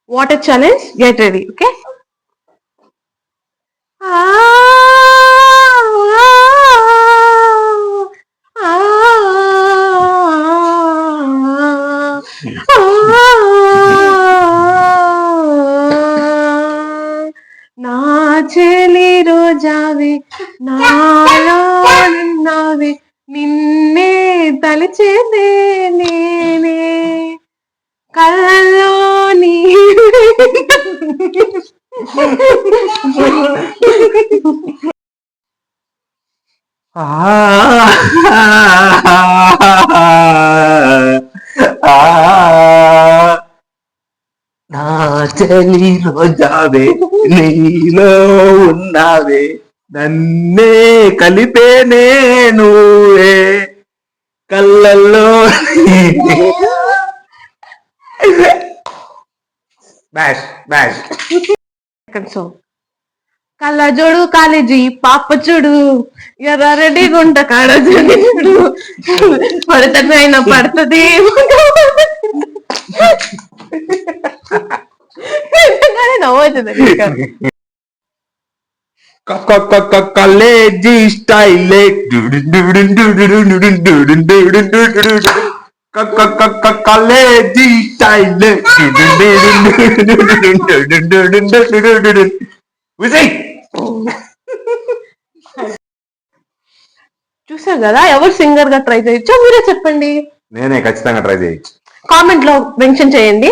Water challenge, get ready. Okay. నా చెలి రోజావి నావి నిన్నే తలచేదే నేనే కళ్ళలోని నా చెలి రోజావే నీలో ఉన్నావే నన్నే కలిపే నేను కళ్ళల్లో బ్యాష్ బ్యాష్. సాంగ్. కళ్ళజోడు కాలేజీ పాప చూడు ఎర్రారెడ్డి గుంట కాడ చూడు పడుతుంది అయినా పడుతుంది నవ్వుతుంది. College style college style Vijay. చూసారు కదా, ఎవరు సింగర్ గా ట్రై చేయొచ్చో మీరే చెప్పండి. నేనే ఖచ్చితంగా ట్రై చేయొచ్చు. కామెంట్ లో మెన్షన్ చేయండి.